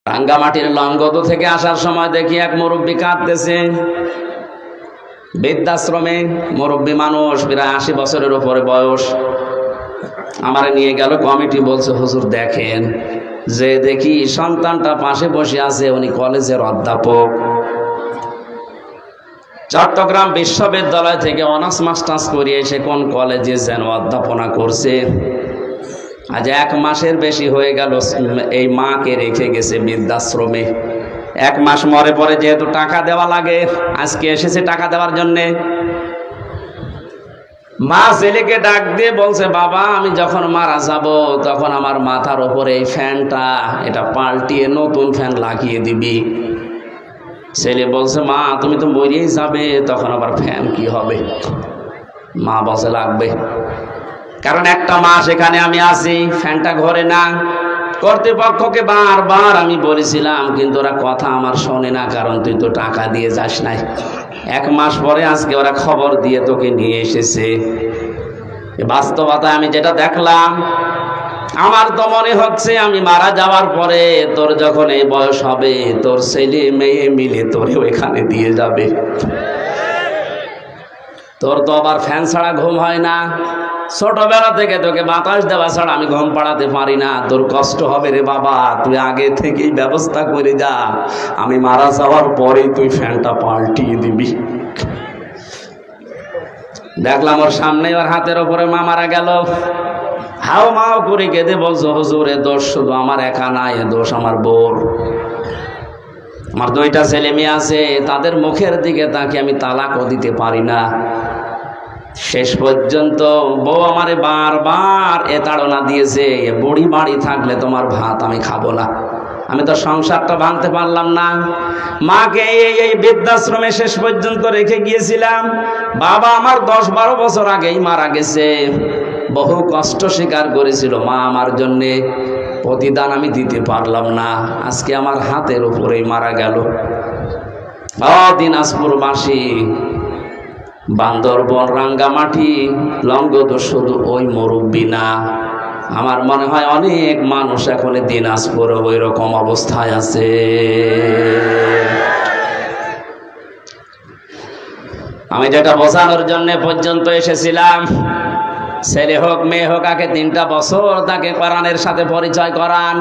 রাঙ্গামাটির লংগদ থেকে আসার সময় দেখি এক মুরব্বী কাঁদতেছে। বৃদ্ধাশ্রমে মুরব্বী মানুষ, প্রায় 80 বছরের উপরে বয়স। আমারে নিয়ে গেল কমিটি, বলছে হুজুর দেখেন, যে দেখি সন্তানটা পাশে বসে আছে, উনি কলেজের অধ্যাপক। চট্টগ্রাম বিশ্ববিদ্যালয় থেকে অনার্স মাস্টার্স করিয়ে এসে কোন কলেজে যেন অধ্যাপনা করছে। আজ 1 মাসের বেশি হয়ে গেল এই মাকে রেখে গেছে বৃদ্ধাশ্রমে। 1 মাস মরে পরে যেহেতু টাকা দেওয়া লাগে, আজকে এসেছে টাকা দেওয়ার জন্যে। মা ছেলেকে ডাক দিয়ে বলছে, বাবা আমি যখন মারা যাব তখন আমার মাথার ওপরে এই ফ্যানটা এটা পাল্টিয়ে নতুন ফ্যান লাগিয়ে দিবি। ছেলে বলছে, মা তুমি তো মরেই যাবে, তখন আবার ফ্যান কি হবে? মা বলছে লাগবে, কারণ 1টা মাস এখানে আমি আছি, ফ্যানটা ঘরে না। কর্তৃপক্ষকে বারবার আমি বলেছিলাম, কিন্তু ওরা কথা আমার শোনে না, কারণ তুই তো টাকা দিয়ে যাস নাই। 1 মাস পরে আজকে ওরা খবর দিয়ে তোকে নিয়ে এসেছে। বাস্তবতা আমি যেটা দেখলাম, আমার তো মনে হচ্ছে আমি মারা যাওয়ার পরে তোর যখন এই বয়স হবে, তোর ছেলে মেয়ে মিলে তোরে ওইখানে দিয়ে যাবে। তোর তো আবার ফ্যান ছাড়া ঘুম হয় না, ছোটবেলা থেকে তোকে বাতাস দেওয়া ছাড়া আমি ঘুম পাড়াতে পারি না। তোর কষ্ট হবে রে বাবা, তুই আগে থেকেই ব্যবস্থা করে যা, আমি মারা যাওয়ার পরেই তুই ফ্যানটা পাল্টিয়ে দিবি। দেখলাম ওর সামনে, ওর হাতের ওপরে মা মারা গেল। হাও মাও করে কেঁদে বলছো, হুজুর এ দোষ শুধু আমার একা না, এ দোষ আমার বউর। আমার 2টা ছেলে মেয়ে আছে, তাদের মুখের দিকে তাকে আমি তালাকও দিতে পারি না। শেষ পর্যন্ত বউ আমারে বারবার এ তাড়না দিয়েছে, বুড়ি বাড়ি থাকলে তোমার ভাত আমি খাবো না। আমি তো সংসারটা ভাঙতে পারলাম না। মাকে এই বৃদ্ধাশ্রমে শেষ পর্যন্ত রেখে গিয়েছিলাম। বাবা আমার 10-12 বছর আগেই মারা গেছে। বহু কষ্ট স্বীকার করেছিল মা আমার জন্যে, প্রতিদান আমি দিতে পারলাম না। আজকে আমার হাতের উপরেই মারা গেল। দিনাজপুরবাসী, বান্দরবন, রাঙ্গামাটি, লংগদ শুধু ওই মুরব্বী না, আমার মনে হয় অনেক মানুষ এখন দিনাজপুর ওই রকম অবস্থায় আছে। আমি যেটা বোঝানোর জন্য পর্যন্ত এসেছিলাম, ছেলে হোক মেয়ে হোক, আগে 3টা বছর তাকে কোরআনের সাথে পরিচয় করান।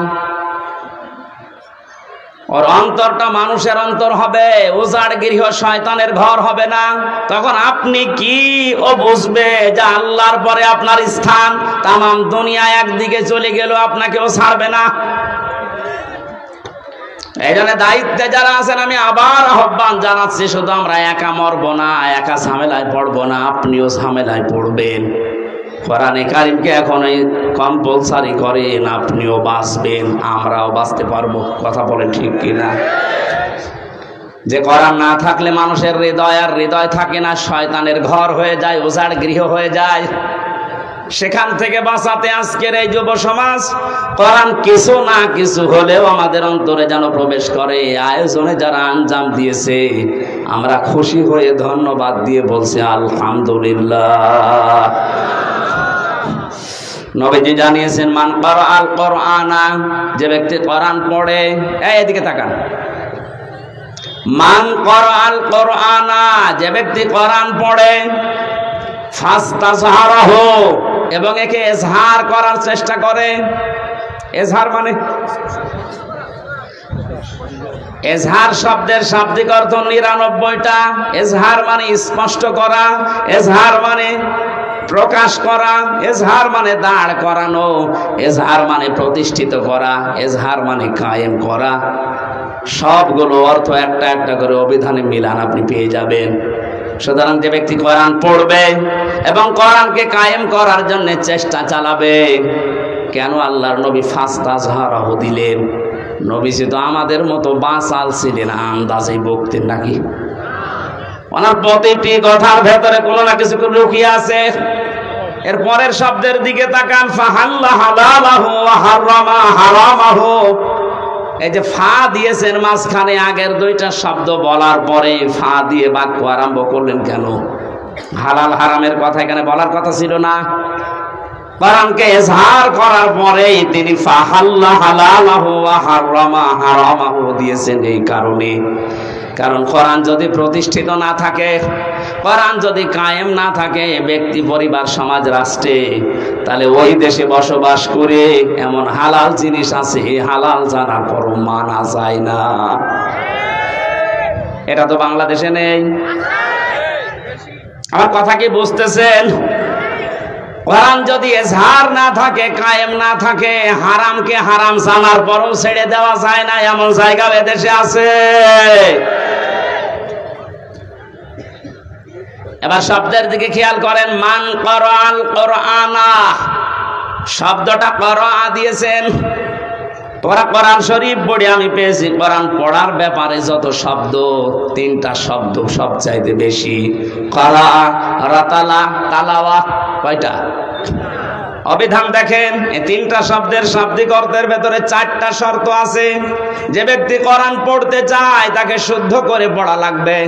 ওর অন্তরটা মানুষের অন্তর হবে, উজাড় গৃহ শয়তানের ঘর হবে না। তখন আপনি কি ও বুঝবে যে আল্লাহর পরে আপনার স্থান। তামাম দুনিয়া একদিকে চলে গেল, আপনাকেও ছাড়বে না। এই জন্য দায়িত্বে যারা আছেন, আমি আবার আহ্বান জানাচ্ছি, শুধু আমরা একা মরবো না, একা ঝামেলায় পড়বো না, আপনিও ঝামেলায় পড়বেন। কোরআনে কারিমকে এখন কম্পালসারি করেন, আপনিও বাঁচবেন, আমরাও বাঁচতে পারবো। কথা বলেন ঠিক কিনা? যে কোরআন না থাকলে মানুষের হৃদয় আর হৃদয় থাকে না, শয়তানের ঘর হয়ে যায়, উজাড় গৃহ হয়ে যায়। সেখান থেকে বাঁচাতে আজকের এই যুব সমাজ, কোরআন কিছু না কিছু হলেও আমাদের অন্তরে যেন প্রবেশ করে। আয়োজনে যারা আঞ্জাম দিয়েছে, আমরা খুশি হয়ে ধন্যবাদ দিয়ে বলছি আলহামদুলিল্লাহ। নবীজি জানিয়েছেন, মান ক্বারাআল কুরআনা, যে ব্যক্তি কোরআন পড়ে, এদিকে তাকান, মান ক্বারাআল কুরআনা, যে ব্যক্তি কোরআন পড়ে, ফাস্তাজহারাহু, এবং একে এজহার করার চেষ্টা করে। এজহার মানে, এজহার শব্দের শাব্দিক অর্থ 99টা। এজহার মানে স্পষ্ট করা, এজহার মানে প্রকাশ করা, এজহার মানে দাঁড় করানো, এজহার মানে প্রতিষ্ঠিত করা, এজহার মানে কায়েম করা। সবগুলো অর্থ একটা একটা করে অভিধানে মিলান, আপনি পেয়ে যাবেন। সুতরাং যে ব্যক্তি কোরআন পড়বে এবং কোরআনকে কায়েম করার জন্য চেষ্টা চালাবে, কেন আল্লাহর নবী ফাস্তাজহারাহু দিলেন? নবীজি তো আমাদের মতো বাঁচাল ছিলেন, আন্দাজেই বকতেন নাকি? ওনার প্রতিটি কথার ভেতরে কোনো না কিছু লুকিয়ে আছে। এর পরের শব্দের দিকে তাকান, ফাহাল্লা হালালাহু ওয়া হারামা হারামাহু। এই যে ফা দিয়েছেন মাঝখানে, আগের 2টা শব্দ বলার পরে ফা দিয়ে বাক্য আরম্ভ করলেন কেন? হালাল হারামের কথা এখানে বলার কথা ছিল না। কোরআনকে ইজহার করার পরেই তিনি ফাহাল্লা হালালাহু ওয়া হারামা হারামাহু দিয়েছেন। এই কারণে, কারণ কোরআন যদি প্রতিষ্ঠিত না থাকে, কোরআন যদি কায়েম না থাকে ব্যক্তি, পরিবার, সমাজ, রাষ্ট্রে, তাহলে ওই দেশে বসবাস করে এমন হালাল জিনিস আছে, হালাল জানার পরও মানা যায় না। এটা তো বাংলাদেশে নেই। আমার কথা কি বুঝতেছেন? কোরআন যদি ইজহার না থাকে, কায়েম না থাকে, হারামকে হারাম জানার পরও ছেড়ে দেওয়া যায় না, এমন জায়গা এদেশে আছে। এবার শব্দের দিকে খেয়াল করেন। মান করাল কোরআনা, শব্দটা করা দিয়েছেন। তোরা কোরআন শরীফ পড়ে আমি পেয়েছি কোরআন পড়ার ব্যাপারে যত শব্দ, 3টা শব্দ সবচাইতে বেশি। করা, রাতালা, তালাওয়া, কয়টা? অবিধান দেখেন, এই 3টা শব্দের শাব্দিক অর্থের ভেতরে 4টা শর্ত আছে। যে ব্যক্তি কোরআন পড়তে চায় তাকে শুদ্ধ করে পড়া লাগবে।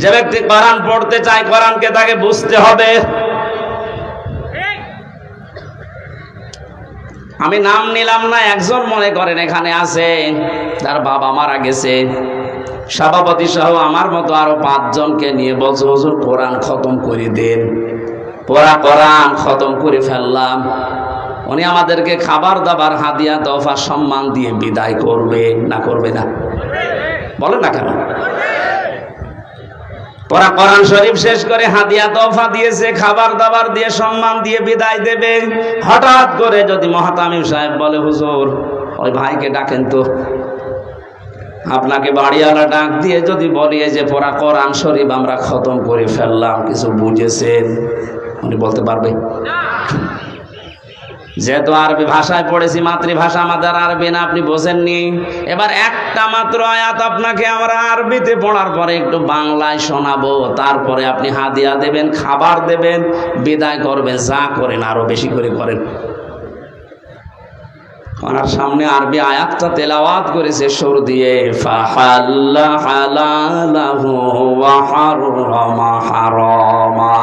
যে ব্যক্তি কোরআন পড়তে চায়, কোরআনকে তাকে বুঝতে হবে। আমি নাম নিলাম না, একজন মনে করেন এখানে আছে, তার বাবা মারা গেছে, সভাপতি সহ আমার মতো আরো 5 জনকে নিয়ে বলছে হুজুর কোরআন খতম করে দেন। পড়া কোরআন খতম করে ফেললাম। উনি আমাদেরকে খাবার দাবার, হাদিয়া, তোহফা, সম্মান দিয়ে বিদায় করবে না করবে না? বলেন না কেন? পড়া কোরআন শরীফ শেষ করে হাদিয়া তোহফা দিয়েছে, খাবার দাবার দিয়ে, সম্মান দিয়ে বিদায় দেবে। হঠাৎ করে যদি মহাতামিম সাহেব বলে হুজুর ওই ভাইকে ডাকেন তো, আপনাকে বাড়িওয়ালা ডাক দিয়ে যদি বলি যে পড়া কোরআন শরীফ আমরা খতম করে ফেললাম, কিছু বুঝেছেন? উনি বলতে পারবে? যেহেতু আরবি ভাষায় পড়েছি, মাতৃভাষা আমাদের আরবি না, আপনি বোঝেননি। এবার একটা মাত্র আয়াত আপনাকে আমরা আরবিতে পড়ার পরে একটু বাংলায় শোনাবো, তারপরে আপনি হাদিয়া দেবেন, খাবার দেবেন, বিদায় করবেন। যা করেন আরো বেশি করে করেন। ওনার সামনে আরবি আয়াতটা তেলাওয়াত করেছে সুর দিয়ে, ফাহাল্লা হালালাহু ওয়া হারামা হারামা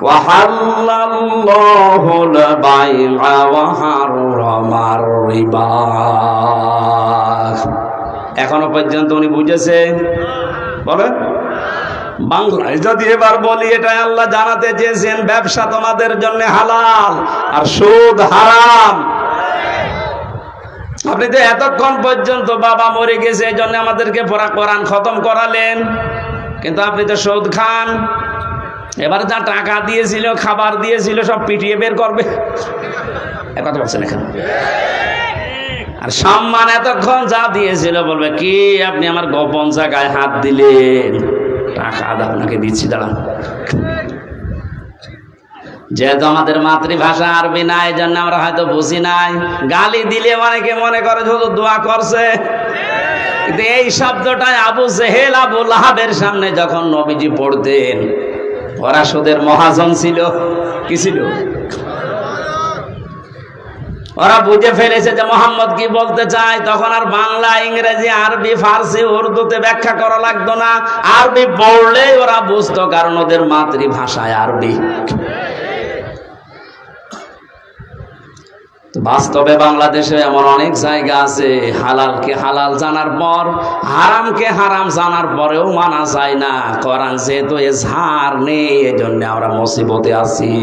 ওয়া হাল্লাল্লাহুল বাইআ ওয়া হারামার রিবা। এখনো পর্যন্ত উনি বুঝেছে? বলেন। বাংলায় যদি এবার বলি, এটাই আল্লাহ জানাতে চেয়েছেন ব্যবসা তোমাদের জন্য হালাল আর সুদ হারাম। আপনি তো এতক্ষণ পর্যন্ত বাবা মরে গেছে এই জন্য আমাদেরকে পড়া কোরআন খতম করালেন, কিন্তু আপনি তো সুদ খান। এবার যা টাকা দিয়েছিল, খাবার দিয়েছিল, সব পিটিয়ে বের করবে। কথা বলছেন এখানে। আর সম্মান এতক্ষণ যা দিয়েছিল বলবে কি আপনি আমার গোপন জায়গায় হাত দিলেন, টাকা আপনাকে দিচ্ছি, দাঁড়ান। যেহেতু আমাদের মাতৃভাষা আরবি না, এই জন্য আমরা হয়তো বুঝি নাই। গালি দিলে অনেকে মনে করে শুধু দোয়া করছে, কিন্তু এই শব্দটাই আবু জেহেল, আবু লাহাবের সামনে যখন নবীজি পড়তেন, ওরা সুদের মহাজন ছিল। কি ছিল? ওরা বুঝে ফেলেছে যে মোহাম্মদ কি বলতে চায়। তখন আর বাংলা, ইংরেজি, আরবি, ফার্সি, উর্দুতে ব্যাখ্যা করা লাগতো না। আরবি পড়লেই ওরা বুঝতো, কারণ ওদের মাতৃভাষায় আরবি। বাস্তবে বাংলাদেশে এমন অনেক জায়গা আছে হালালকে হালাল জানার পর, হারামকে হারাম জানার পরেও মানা যায় না। কোরআন যেহেতু এজহার নেই, এজন্য আমরা মুসিবতে আছি।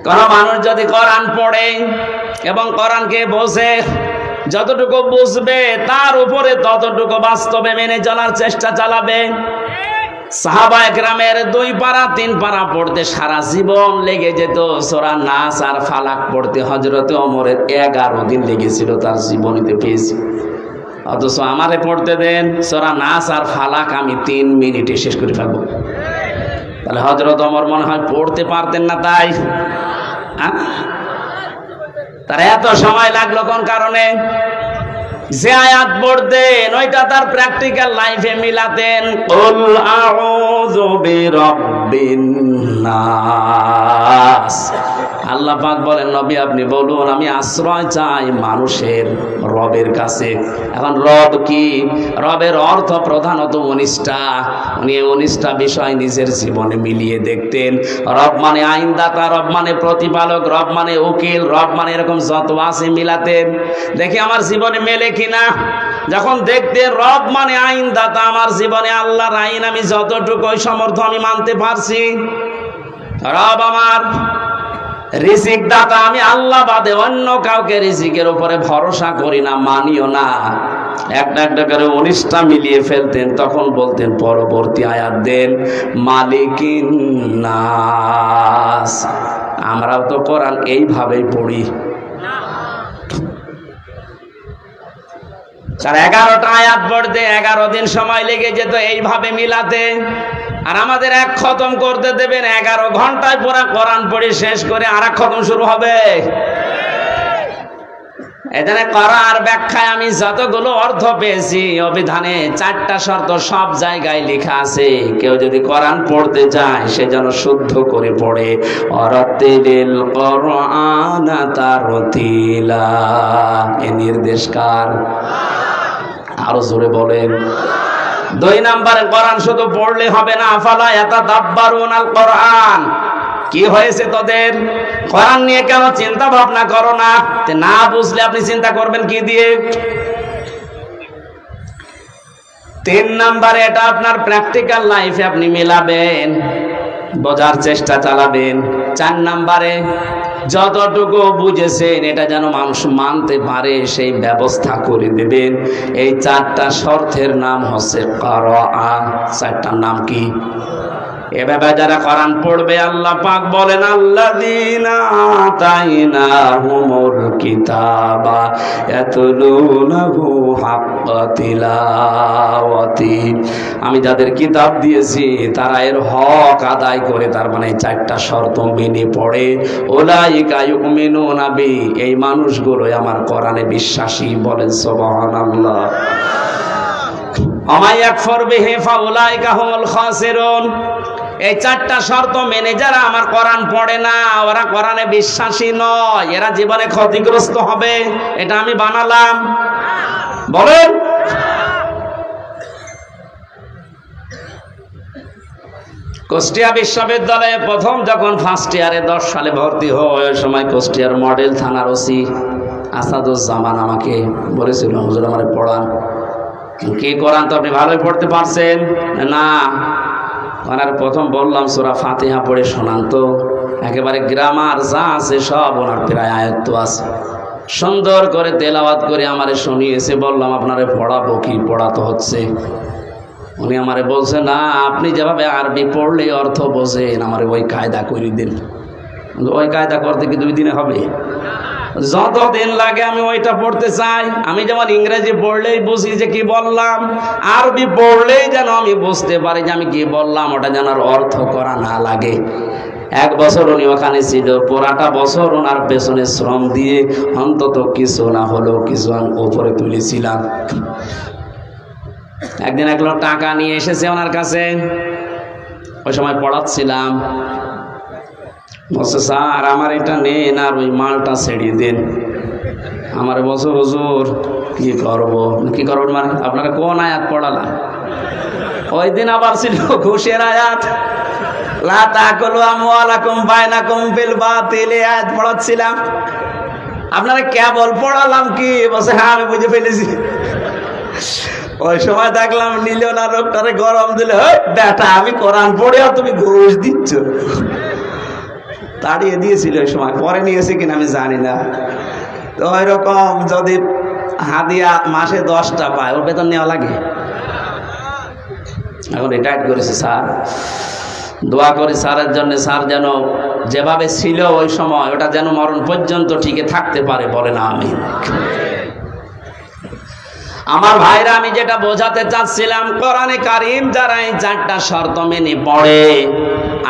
কোন মানুষ যদি কোরআন পড়ে এবং কোরআনকে বোঝে, যতটুকু বুঝবে তার উপরে ততটুকু বাস্তবে মেনে চলার চেষ্টা চালাবে। সাহাবা একরামের 2 পারা 3 পারা পড়তে সারা জীবন লেগে যেত। সূরা নাস আর ফালাক পড়তে হযরতে ওমরের 11 দিন লেগেছিল, তার জীবনীতে পেয়েছি। অথচ আমারে পড়তে দেন সূরা নাস আর ফালাক, আমি 3 মিনিটে শেষ করে ফেলবো। তাহলে হযরত ওমর মনে হয় পড়তে পারতেন না, তাই তার এত সময় লাগলো কোন কারণে? যে আয়াত পড়তেন ওইটা তার প্র্যাকটিক্যাল লাইফে মিলাতেন। কুল আউযু বিরাব্বিন নাস, আল্লাহ পাক বলেন, নবী আপনি বলুন আমি আশ্রয় চাই মানুষের রবের কাছে। এখন রব কি? রবের অর্থ প্রধানত 19টা। উনি 19টা বিষয় নিজের জীবনে মিলিয়ে দেখতেন। রব মানে আইনদাতা, রব মানে প্রতিপালক, রব মানে উকিল, রব মানে এরকম যত আছে মিলাতেন, দেখি আমার জীবনে মেলে কিনা। যখন দেখতেন রব মানে আইনদাতা, আমার জীবনে আল্লাহর আইন আমি যতটুকু সমর্থ আমি মানতে পারছি। রব আমার রিজিক দাতা, আমি আল্লাহ বাদে অন্য কাউকে রিজিকের উপরে ভরসা করি না, মানিও না। একটা একটা করে 19টা মিলিয়ে ফেলতেন। তখন বলতেন পরবর্তী আয়াত দেন, মালিকিন নাস। আমরাও তো কোরআন এইভাবেই পড়ি। তার 11টা আয়াত পড়তে 11 দিন সময় লেগে যেত এইভাবে মিলাতে। আর আমাদের এক খতম করতে দেবেন 11 ঘন্টায় পুরা কোরআন পড়ে শেষ করে আর এক খতম শুরু হবে। এখানে কোরআন ব্যাখ্যায় আমি যতগুলো অর্থ পেয়েছি, অভিধানে 4টা শর্ত সব জায়গায় লেখা আছে। কেউ যদি কোরআন পড়তে যায় সে যেন শুদ্ধ করে পড়ে। অরাতিলিল কোরআন তারতিলা, এ নির্দেশ কার? আরো জোরে বলেন। 2 নম্বরে কোরআন শুধু পড়লে হবে না, আফালা ইয়াতাদাব্বারুনাল কোরআন। কি হয়েছে তোদের? কোরআন নিয়ে কেন চিন্তা ভাবনা করো না? না বুঝলে আপনি চিন্তা করবেন কি দিয়ে? 3 নম্বরে এটা আপনার প্র্যাকটিক্যাল লাইফে আপনি মেলাবেন, বোঝার চেষ্টা চালাবেন। 4 নম্বরে যতটুকু বুঝেছেন এটা যেন মানুষ মানতে পারে সেই ব্যবস্থা করে দেবেন। এই 4টা শর্তের নাম হচ্ছে কোরআন। 4টার নাম কি? এভাবে যারা কোরআন পড়বে আল্লাহ পাক বলেন, আল্লাযীনা আতাইনাহুমুল কিতাবা ইয়াতলুনাহু হাক্কা তিলাওয়াতি। আমি যাদের কিতাব দিয়েছি তারা এর হক আদায় করে, তার মানে 4টা শর্ত মেনে পড়ে। উলাইকা ইউমিনুনা বি, এই মানুষগুলো আমার কোরআনে বিশ্বাসী। বলেন সুবহানাল্লাহ। ওয়া ইয়াকফুর বিহি ফাউলাইকা হুমুল খাসিরুন। এই 4টা শর্ত মেনে যারা আমার কোরআন পড়ে না, ওরা কোরআনে বিশ্বাসী নয়, এরা জীবনে ক্ষতিগ্রস্ত হবে। এটা আমি বানালাম। বলেন। কুষ্টিয়া বিশ্ববিদ্যালয়ে প্রথম যখন ফার্স্ট ইয়ারে 10 সালে ভর্তি হয়, ওই সময় কুষ্টিয়ার মডেল থানার ওসি আসাদুজ্জামান আমাকে বলেছিল, হুজুর আমারে পড়ান। কি কোরআন তো আপনি ভালোই পড়তে পারছেন না? ওনার প্রথম বললাম সূরা ফাতিহা পড়ে শোনান তো। একেবারে গ্রামার যা আছে সব ওনার প্রায় আয়ত্ত আছে। সুন্দর করে তেলাওয়াত করে আমারে শুনিয়েছে। বললাম আপনারে পড়াবো কি? পড়াতে হচ্ছে। উনি আমারে বলছে, না আপনি যেভাবে আরবি পড়লে অর্থ বোঝেন, আমারে ওই কায়দা করে দিন। ওই কায়দা করতে কি 2 দিনে হবে? যতদিন লাগে আমি ওইটা পড়তে চাই। আমি যেমন ইংরেজি পড়লেই বুঝি যে কি বললাম, আরবি পড়লেই যেন আমি বুঝতে পারি যে আমি কি বললাম, ওটা যেন আর অর্থ করা না লাগে। 1 বছর উনি ওখানে ছিল, পুরাটা বছর ওনার পেছনে শ্রম দিয়ে অন্তত কিছু না হলেও কিছু উপরে তুলেছিলাম। একদিন 1 লাখ টাকা নিয়ে এসেছে ওনার কাছে, ওই সময় পড়াচ্ছিলাম। বলছে, স্যার আমার এটা নেন আর ওই মালটা ছেড়ে দেন। আমার বলছে, হুজুর কি করবো? কি করবেন মানে? আপনারা কোন আয়াত পড়ালাম? ওই দিন আবার ছিল ঘুষের আয়াত, লা তাকুলু আমওয়ালাকুম বাইনাকুম বিল বাতিল, আয়াত পড়াচ্ছিলাম। আপনারা কেবল পড়ালাম কি? বলছে, হ্যাঁ আমি বুঝে ফেলেছি। ওই সময় দেখলাম নিল না, লোকটারে গরম দিলে, বেটা আমি কোরআন পড়ে আর তুমি ঘুষ দিচ্ছ। তাড়িয়ে দিয়েছিল ওই সময়, পরে নিয়েছে কিনা আমি জানি না। তো ওই রকম যদি হাদিয়া মাসে 10টা পায়, ওর বেতন নেওয়া লাগে। এখন রিটায়ার্ড করেছে স্যার। দোয়া করি স্যারের জন্য, স্যার যেন যেভাবে ছিল ওই সময় ওটা যেন মরণ পর্যন্ত টিকে থাকতে পারে। বলেন আমিন। আমার ভাইরা, আমি যেটা বোঝাতে চাচ্ছিলাম, কোরআনে কারীম যারা এই 4টা শর্ত মেনে পড়ে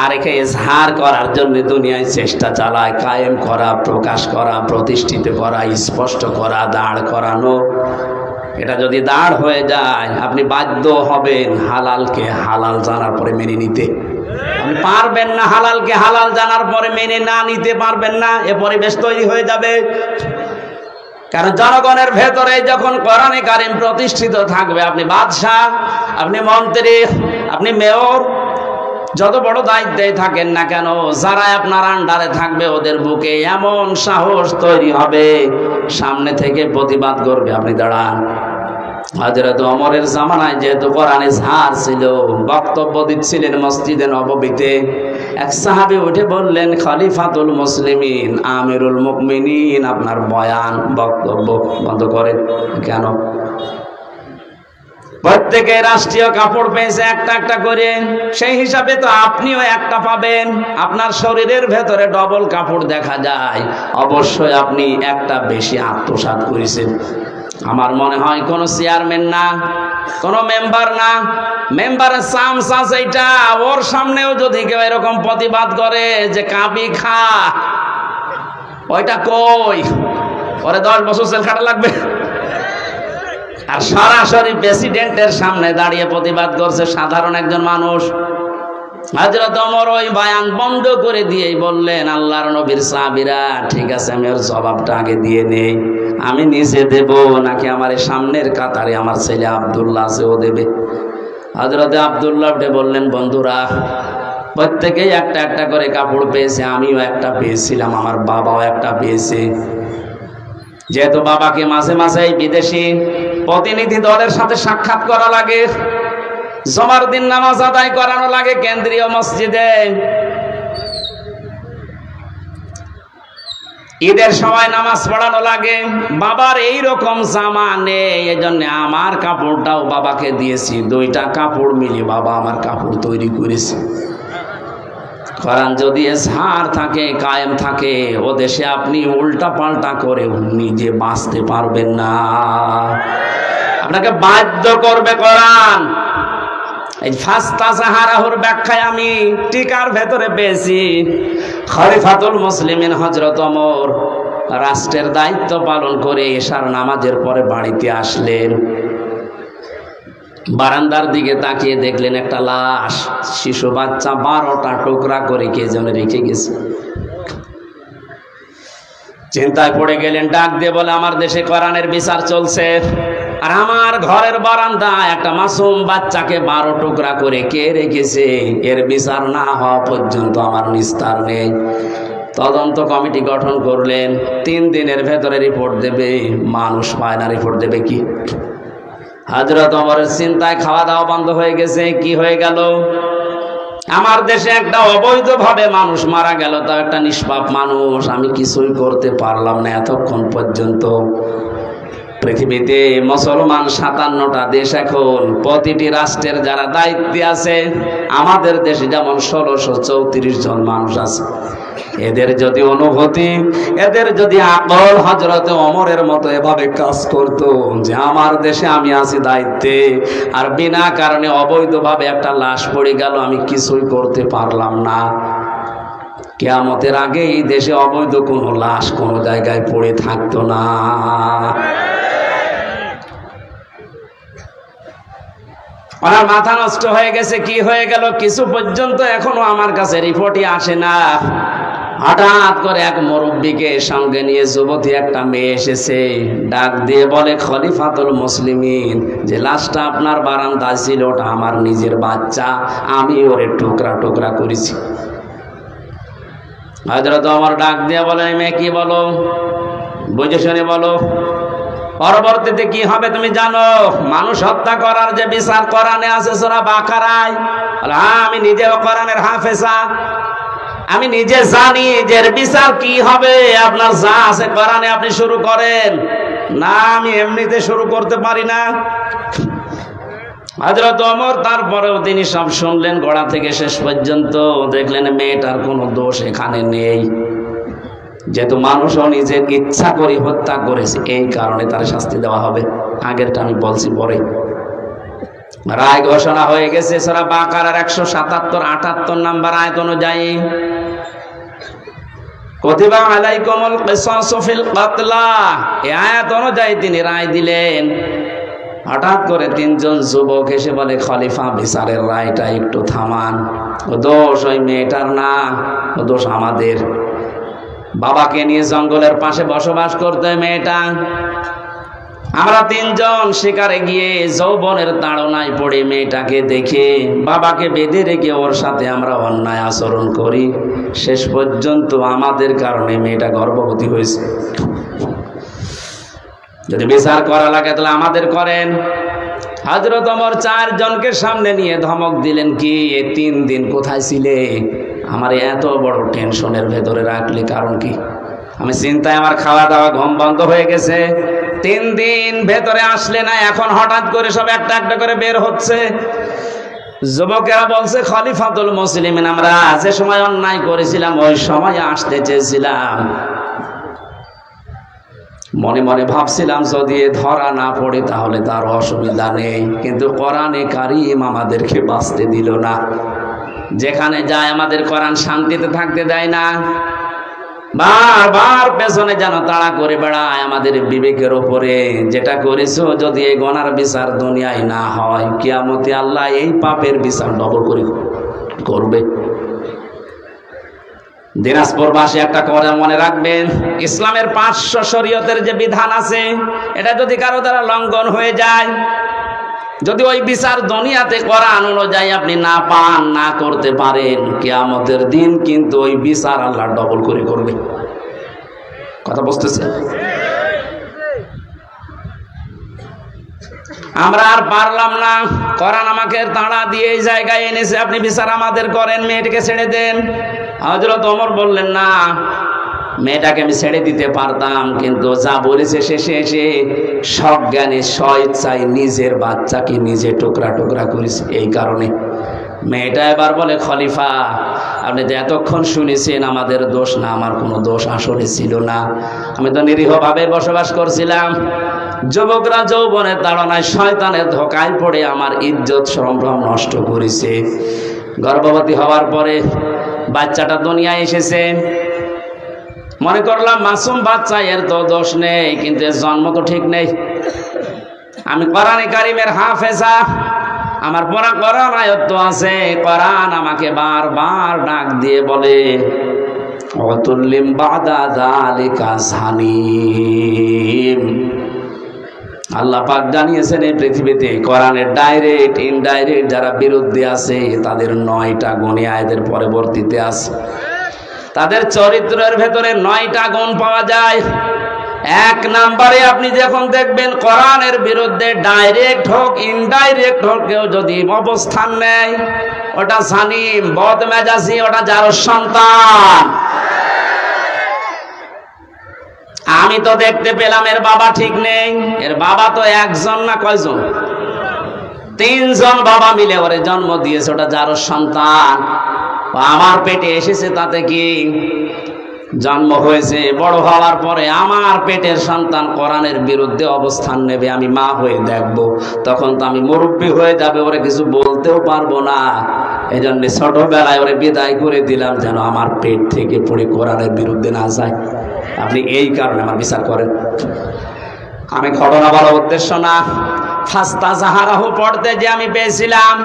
আর একে ইজহার করার জন্য দুনিয়ায় চেষ্টা চালায়, কায়েম করা, প্রকাশ করা, প্রতিষ্ঠিত করা, স্পষ্ট করা, দাঁড় করানো, এটা যদি দাঁড় হয়ে যায় আপনি বাধ্য হবেন হালালকে হালাল জানার পরে মেনে নিতে। আপনি পারবেন না হালালকে হালাল জানার পরে মেনে না নিতে পারবেন না, এ পরিবেশ তৈরি হয়ে যাবে। কারণ জনগণের ভেতরে যখন কোরআনে কারিম প্রতিষ্ঠিত থাকবে, আপনি বাদশাহ, আপনি মন্ত্রী, আপনি মেয়র, যত বড় দায়িত্বে থাকেন না কেন, যারা আপনার আন্ডারে থাকবে ওদের বুকে এমন সাহস তৈরি হবে, সামনে থেকে প্রতিবাদ করবে। আপনি দাঁড়ান। হযরত ওমরের জামানায় যেহেতু কোরআনে ঝাড় ছিল, বক্তব্য দিচ্ছিলেন মসজিদে নববীতে, এক সাহাবী উঠে বললেন, খলিফাতুল মুসলিমিন, আমিরুল মুমিনিন, আপনার বয়ান বক্তব্য বন্ধ করেন। কেন? প্রত্যেকে রাষ্ট্রীয় কাপড় পেয়েছে একটা একটা করে, সেই হিসাবে তো আপনিও একটা পাবেন। আপনার শরীরের ভেতরে ডবল কাপড় দেখা যায়, অবশ্যই আপনি একটা বেশি আত্মসাৎ করেছেন। আমার মনে হয় কোন চেয়ারম্যান না, কোন মেম্বার না, মেম্বারের চামচা এইটা, ওর সামনেও যদি কেউ এরকম প্রতিবাদ করে যে কাবি খা, ওইটা কই, ওরে 10 বছর জেল খাটা লাগবে। আর সরাসরি প্রেসিডেন্টের সামনে দাঁড়িয়ে প্রতিবাদ করছে সাধারণ একজন মানুষ। হযরত ওমর ওই বয়ান বন্ধ করে দিয়েই বললেন, আল্লাহর নবীর সাহাবীরা, ঠিক আছে আমি ওর জবাবটা আগে দিয়ে নেই, আমি নিজে দেব নাকি আমার সামনের কাতারে আমার ছেলে আব্দুল্লাহ আছে ও দেবে? হযরত আব্দুল্লাহ বললেন, বন্ধুরা, প্রত্যেকেই একটা একটা করে কাপড় পেয়েছে, আমিও একটা পেয়েছিলাম, আমার বাবাও একটা পেয়েছে। যেহেতু বাবাকে মাঝে মাঝে বিদেশি প্রতিনিধি দলের সাথে সাক্ষাৎ করা লাগে, জুমার দিন নামাজ আদায় করানো লাগে কেন্দ্রীয় মসজিদে, ঈদের সময় নামাজ পড়ানো লাগে, বাবার এই রকম জামা নেই, এজন্য আমার কাপড়টাও বাবাকে দিয়েছি, 2টা কাপড় মিলিয়ে বাবা আমার কাপড় তৈরি করেছে। কোরআন যদি এজহার থাকে, কায়েম থাকে, ও দেশে আপনি উল্টা পাল্টা করে নিজে বাঁচতে পারবেন না, আপনাকে বাধ্য করবে কোরআন। এই ফাস্তা সাহারাহুর ব্যাখ্যায় আমি টিকার ভেতরে পেয়েছি, খলিফাতুল মুসলিমিন হযরত ওমর রাষ্ট্রের দায়িত্ব পালন করে এশার নামাজের পরে বাড়িতে আসলেন, বারান্দার দিকে তাকিয়ে দেখলেন একটা লাশ, শিশু বাচ্চা 12টা টুকরা করে কে যেন রেখে গেছে। চিন্তায় পড়ে গেলেন, ডাক দিয়ে বলে, আমার দেশে কোরআনের বিচার চলছে, আর আমার ঘরের বারান্দায় একটা মাসুম বাচ্চাকে 12 টুকরা করে কে রেখেছে, এর বিচার না হওয়া পর্যন্ত আমার নিস্তার নেই। তদন্ত কমিটি গঠন করলেন, 3 দিনের ভেতরে রিপোর্ট দেবে। মানুষ পায় না, রিপোর্ট দেবে কি? হযরত ওমরের চিন্তায় খাওয়া দাওয়া বন্ধ হয়ে গেছে। কি হয়ে গেল? আমার দেশে একটা অবৈধভাবে মানুষ মারা গেল, তাও একটা নিষ্পাপ মানুষ, আমি কিছুই করতে পারলাম না এতক্ষণ পর্যন্ত। পৃথিবীতে মুসলমান 57টা দেশ, এখন প্রতিটি রাষ্ট্রের যারা দায়িত্বে আছে, আমাদের দেশে যেমন 1634 জন মানুষ আছে, এদের যদি অনুভূতি, এদের যদি আকল হযরত ওমরের মতো এভাবে কাজ করত যে আমার দেশে আমি আছি দায়িত্বে, আর বিনা কারণে অবৈধভাবে একটা লাশ পড়ে গেল, আমি কিছুই করতে পারলাম না, কিয়ামতের আগে এই দেশে অবৈধ কোনো লাশ কোনো জায়গায় পড়ে থাকতো না। ওনার মাথা নষ্ট হয়ে গেছে। কি হয়ে গেল? কিছু পর্যন্ত এখনো আমার কাছে রিপোর্টই আসে না। হঠাৎ করে এক মুরব্বীকে সঙ্গে নিয়ে যুবতী একটা মেয়ে এসেছে, ডাক দিয়ে বলে, খলিফাতুল মুসলিমিন, যে লাশটা আপনার বারান্দায় ছিল ওটা আমার নিজের বাচ্চা, আমি ওরে টুকরা টুকরা করেছি। হযরত ওমর ডাক দিয়ে বলে, মেয়ে কি বলো, বুঝে শুনে বলো, পরবর্তীতে কি হবে তুমি জানো? মানুষ হত্যা করার যে বিচার কোরআনে আছে সূরা বাকারায়, হ্যাঁ আমি নিজেও কোরআনের হাফেজা, আমি নিজে জানি যে এর বিচার কি হবে। আপনার যা আছে কোরআনে আপনি শুরু করেন না, আমি এমনিতে শুরু করতে পারি না। হযরত ওমর তারপরেও তিনি সব শুনলেন গোড়া থেকে শেষ পর্যন্ত, দেখলেন মেয়েটার কোনো দোষ এখানে নেই, যেহেতু মানুষও নিজের ইচ্ছা করে হত্যা করেছে, এই কারণে তার শাস্তি দেওয়া হবে। আগেরটা আমি বলছি পরে। রায় ঘোষণা হয়ে গেছে সূরা বাকারার 177-78 নাম্বার আয়াত অনুযায়ী, কুতিবা আলাইকুমুল কিসাসু ফিল কাতলা, এই আয়াত অনুযায়ী তিনি রায় দিলেন, হঠাৎ করে তিনজন যুবক এসে বলে, খলিফা বিচারের রায়টা একটু থামান, ও দোষ ওই মেয়েটার না, ও দোষ আমাদের। বাবাকে নিয়ে জঙ্গলের পাশে বসবাস করতে মেয়েটা, আমরা তিনজন শিকারে গিয়ে যৌবনের তাড়নায় পড়ে মেয়েটাকে দেখে বাবাকে বেঁধে রেখে ওর সাথে আমরা অন্যায় আচরণ করি, শেষ পর্যন্ত আমাদের কারণে মেয়েটা গর্ভবতী হয়েছে। যদি বিচার করা লাগে তাহলে আমাদের করেন। হযরত ওমর 4 জনকে সামনে নিয়ে ধমক দিলেন, কি 3 দিন কোথায় ছিলে? আমার এত বড় টেনশনের ভেতরে রাখলে কারণ কি? আমি চিন্তায় আমার খাওয়া দাওয়া ঘুম বন্ধ হয়ে গেছে। 3 দিন ভেতরে আসলে না, এখন হঠাৎ করে সব একটা একটা করে বের হচ্ছে। যুবকেরা বলছে, খলিফাতুল মুসলিমিন, আমরা যে সময় অন্যায় করেছিলাম ওই সময় আসতে চেয়েছিলাম। মনে মনে ভাবছিলাম যদি ধরা না পড়ে তাহলে তার অসুবিধা নেই, কিন্তু কোরআনে কারীম আমাদেরকে বাঁচতে দিল না। যেখানে যায় আমাদের কোরআন শান্তিতে থাকতে দেয় না, বারবার পেছনে যেন তাড়া করে বেড়ায় আমাদের বিবেকের ওপরে। যেটা করেছো যদি এই গুনার বিচার দুনিয়ায় না হয়, কিয়ামতে আল্লাহ এই পাপের বিচার ডবল করে করবে। দিনাজপুরবাসী একটা কথা মনে রাখবেন, ইসলামের 500 শরীয়তের যে বিধান আছে, এটা যদি কারো দ্বারা লঙ্ঘন হয়ে যায়, যদি ওই বিচার দুনিয়াতে কোরআন অনুযায়ী আপনি না পান, না করতে পারেন, কিয়ামতের দিন কিন্তু ওই বিচার আল্লাহ ডবল করে করবে। কথা বুঝতেছেন? আমরা আর পারলাম না, কোরআন আমাকে তাড়া দিয়ে এই জায়গায় এনেছে, আপনি বিচার আমাদের করেন, মেয়েটাকে ছেড়ে দেন। হযরত ওমর বললেন, না, মেয়েটাকে আমি ছেড়ে দিতে পারতাম, কিন্তু যা বলেছে শেষে এসে সজ্ঞানে স্বেচ্ছায় নিজের বাচ্চাকে নিজে টুকরা টুকরা করেছে। এই কারণে মেয়েটা এবার বলে, খলিফা আপনি যে এতক্ষণ শুনেছেন আমাদের দোষ না, আমার কোনো দোষ আসলে ছিল না, আমি তো নিরীহভাবে বসবাস করছিলাম। যুবকরা যৌবনের তাড়নায় শয়তানের ধোকায় পড়ে আমার ইজ্জত সম্ভ্রম নষ্ট করেছে। গর্ভবতী হওয়ার পরে বাচ্চাটা দুনিয়ায় এসেছে, মনে করলাম মাসুম বাচ্চা, এর তো দোষ নেই, কিন্তু এর জন্ম তো ঠিক নেই। আমি কোরআনে কারীমের হাফেজা, আমার পড়া কোরআন আয়াত আছে। কোরআন আমাকে বারবার ডাক দিয়ে বলে, অতুল্লিম বাদা যালিকা জানিম। আল্লাহ পাক জানিয়েছেন এই পৃথিবীতে কোরআনের ডাইরেক্ট ইনডাইরেক্ট যারা বিরুদ্ধে আছে তাদের 9টা গুণ আয়াতের পরবর্তীতে আছে। তাদের চরিত্রের ভেতরে 9টা গুণ পাওয়া যায়। 1 নম্বরে আপনি যখন দেখবেন কোরআনের বিরুদ্ধে ডাইরেক্ট হোক ইনডাইরেক্ট হোক কেউ যদি অবস্থান নেয়, ওটা জালিম, বদমেজাজি, ওটা যার সন্তান। আমি তো দেখতে পেলাম এর বাবা ঠিক নেই। এর বাবা তো একজন না কয়জন? 3 জন বাবা মিলে ওরে জন্ম দিয়েছে, ওটা যার সন্তান। আমার পেটে এসেছে তাতে কি? জন্ম হয়েছে, বড় হওয়ার পরে আমার পেটের সন্তান কোরআনের বিরুদ্ধে অবস্থান নেবে, আমি মা হয়ে দেখব, তখন তো আমি মুরব্বী হয়ে যাবে, ওরে কিছু বলতেও পারবো না। এই জন্য ছোটবেলায় ওরে বিদায় করে দিলাম যেন আমার পেট থেকে পড়ে কোরআনের বিরুদ্ধে না যায়। আপনি এই কারণে আমার বিচার করেন। আমি ঘটনা বলার উদ্দেশ্য না, ফাস্তা জাহারাহু পড়তে যে আমি পেয়েছিলাম,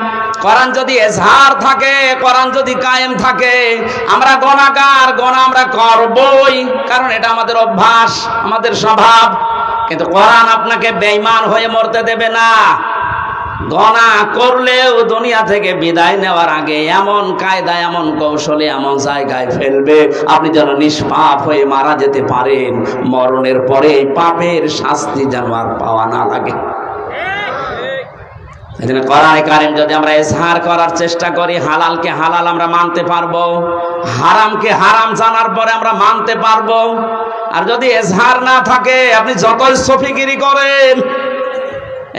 কোরআন যদি এজহার থাকে, কোরআন যদি কায়েম থাকে, আমরা গুনাহগার, গুনাহ আমরা করবই, কারণ এটা আমাদের অভ্যাস, আমাদের স্বভাব। কিন্তু কোরআন আপনাকে বেঈমান হয়ে মরতে দেবে না। গুনাহ করলেও দুনিয়া থেকে বিদায় নেওয়ার আগে এমন কায়দা, এমন কৌশলে, এমন জায়গায় ফেলবে আপনি যেন নিষ্পাপ হয়ে মারা যেতে পারেন, মরণের পরে এই পাপের শাস্তি যেন আর পাওয়া না লাগে। এজন্য কোরআনে কারীম যদি আমরা ইজহার করার চেষ্টা করি, হালালকে হালাল আমরা মানতে পারবো, হারামকে হারাম জানার পরে আমরা মানতে পারবো। আর যদি ইজহার না থাকে, আপনি যতই সফিগিরি করেন,